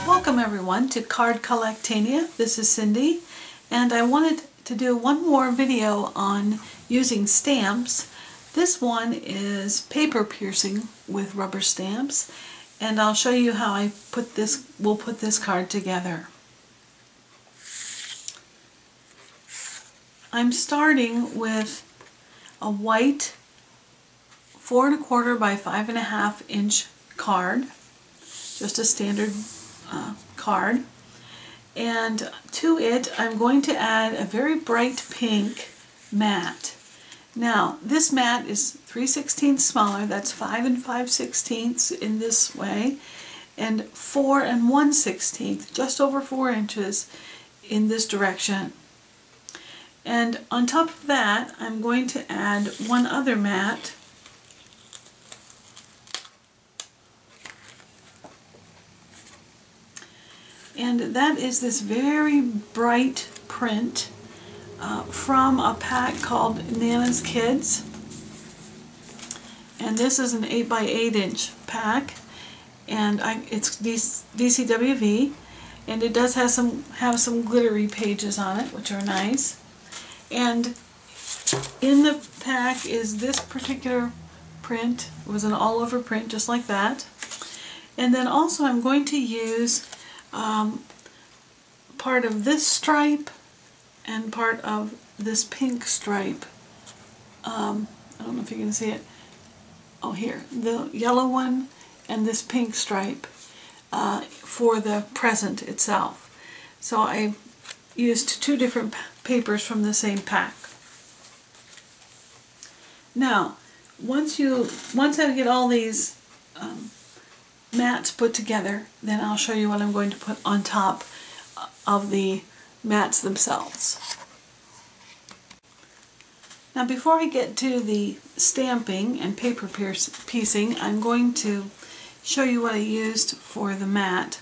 Welcome everyone to Card Collectanea. This is Cindy, and I wanted to do one more video on using stamps. This one is paper piercing with rubber stamps, and I'll show you how we'll put this card together. I'm starting with a white 4 1/4 by 5 1/2 inch card, just a standard card, and to it I'm going to add a very bright pink mat. Now this mat is 3/16 smaller, that's 5 5/16 in this way, and 4 1/16, just over 4 inches in this direction. And on top of that I'm going to add one other mat, and that is this very bright print from a pack called Nana's Kids. And this is an 8 by 8 inch pack, and it's DCWV, and it does have some glittery pages on it, which are nice. And in the pack is this particular print. It was an all over print, just like that. And then also I'm going to use part of this stripe and part of this pink stripe. I don't know if you can see it. Oh, here. The yellow one and this pink stripe for the present itself. So I used 2 different papers from the same pack. Now, once I get all these mats put together, then I'll show you what I'm going to put on top of the mats themselves. Now before I get to the stamping and paper piecing, I'm going to show you what I used for the mat.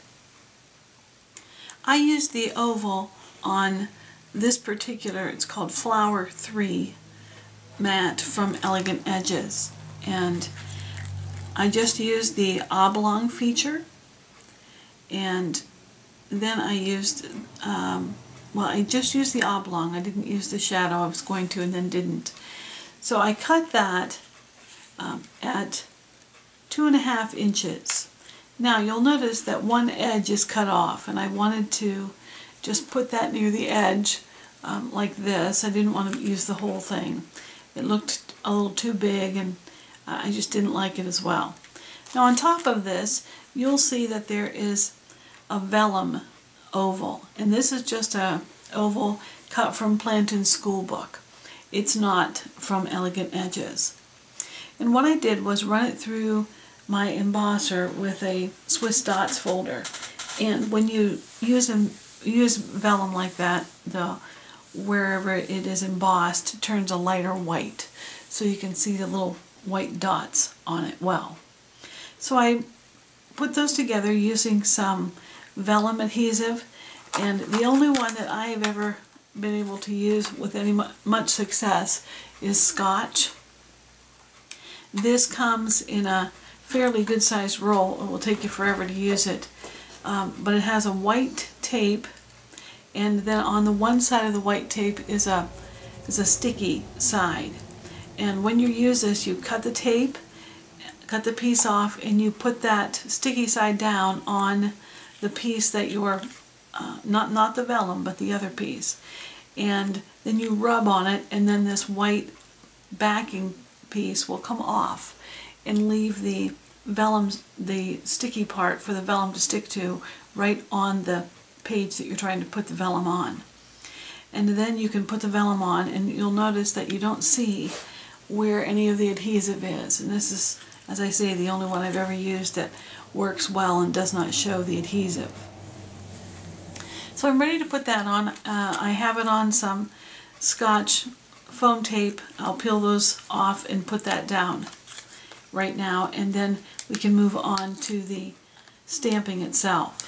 I used the oval on this particular, it's called Flower 3 mat from Elegant Edges, and I just used the oblong feature, and then I used, I just used the oblong. I didn't use the shadow. I was going to and then didn't. So I cut that at 2 1/2 inches. Now you'll notice that one edge is cut off, and I wanted to just put that near the edge like this. I didn't want to use the whole thing. It looked a little too big, and I just didn't like it as well. Now on top of this, you'll see that there is a vellum oval, and this is just a oval cut from Plantin's school book. It's not from Elegant Edges. And what I did was run it through my embosser with a Swiss Dots folder. And when you use vellum like that, wherever it is embossed, it turns a lighter white, so you can see the little white dots on it well. So I put those together using some vellum adhesive, and the only one that I have ever been able to use with much success is Scotch. This comes in a fairly good sized roll. It will take you forever to use it, but it has a white tape, and then on the one side of the white tape is a sticky side. And when you use this, you cut the tape, cut the piece off, and you put that sticky side down on the piece that you're, not the vellum, but the other piece. And then you rub on it, and then this white backing piece will come off and leave the vellum, the sticky part for the vellum to stick to, right on the page that you're trying to put the vellum on. And then you can put the vellum on, and you'll notice that you don't see where any of the adhesive is. And this is, as I say, the only one I've ever used that works well and does not show the adhesive. So I'm ready to put that on. I have it on some Scotch foam tape. I'll peel those off and put that down right now, and then we can move on to the stamping itself.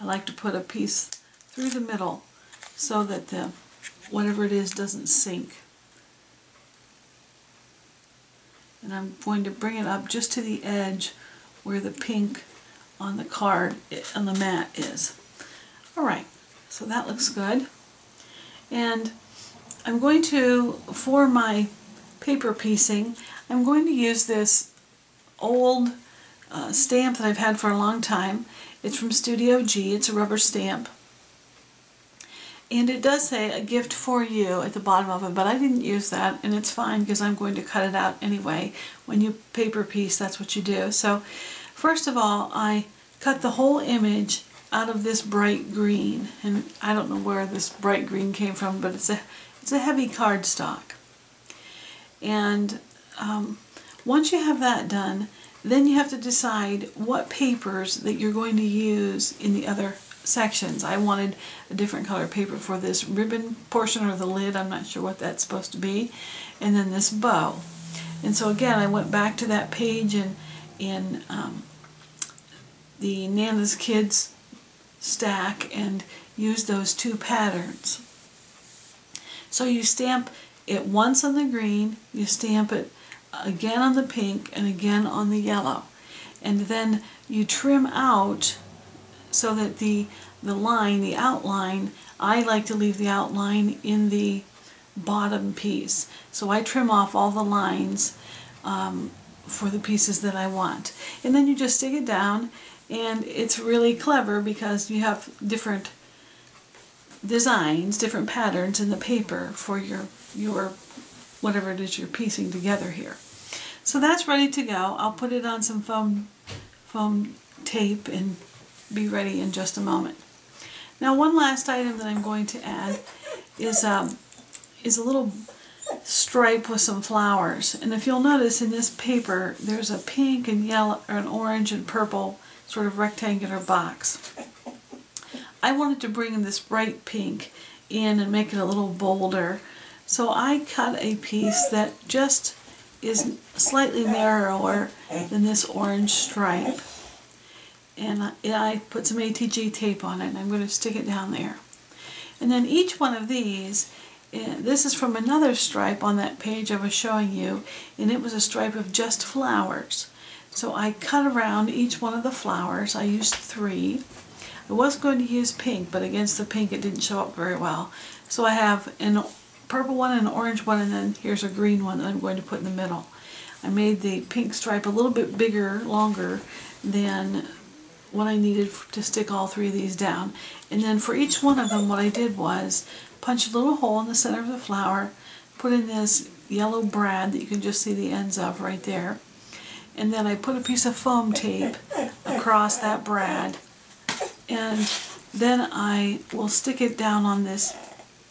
I like to put a piece through the middle so that the whatever it is doesn't sink. And I'm going to bring it up just to the edge where the pink on the card, on the mat is. Alright, so that looks good. And I'm going to, for my paper piecing, I'm going to use this old stamp that I've had for a long time. It's from Studio G. It's a rubber stamp. And it does say a gift for you at the bottom of it, but I didn't use that, and it's fine because I'm going to cut it out anyway. When you paper piece, that's what you do. So first of all, I cut the whole image out of this bright green, and I don't know where this bright green came from, but it's a heavy cardstock. And once you have that done, then you have to decide what papers that you're going to use in the other sections. I wanted a different color paper for this ribbon portion, or the lid, I'm not sure what that's supposed to be, and then this bow. And so again, I went back to that page in the Nana's Kids stack and used those two patterns. So you stamp it once on the green, you stamp it again on the pink, and again on the yellow. And then you trim out so that the line, the outline, I like to leave the outline in the bottom piece. So I trim off all the lines for the pieces that I want. And then you just stick it down, and it's really clever because you have different designs, different patterns in the paper for your whatever it is you're piecing together here. So that's ready to go. I'll put it on some foam tape and be ready in just a moment. Now, one last item that I'm going to add is a little stripe with some flowers. And if you'll notice in this paper, there's a pink and yellow, or an orange and purple sort of rectangular box. I wanted to bring in this bright pink in and make it a little bolder. So I cut a piece that just is slightly narrower than this orange stripe. And I put some ATG tape on it, and I'm going to stick it down there. And then each one of these, this is from another stripe on that page I was showing you, and it was a stripe of just flowers. So I cut around each one of the flowers. I used 3. I was going to use pink, but against the pink it didn't show up very well. So I have a purple one, an orange one, and then here's a green one that I'm going to put in the middle. I made the pink stripe a little bit bigger, longer than what I needed to stick all 3 of these down. And then for each one of them, what I did was punch a little hole in the center of the flower, put in this yellow brad that you can just see the ends of right there, and then I put a piece of foam tape across that brad, and then I will stick it down on this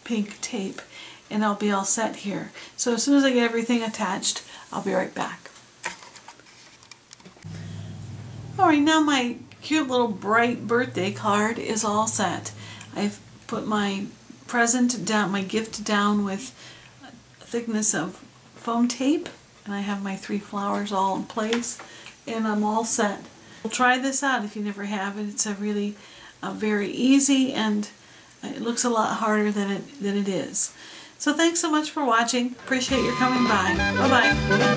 pink tape, and I'll be all set here. So as soon as I get everything attached, I'll be right back. Alright, now my cute little bright birthday card is all set. I've put my present down, my gift down with a thickness of foam tape, and I have my 3 flowers all in place, and I'm all set. Well, try this out if you never have it. It's a really very easy, and it looks a lot harder than it is. So thanks so much for watching. Appreciate your coming by. Bye-bye.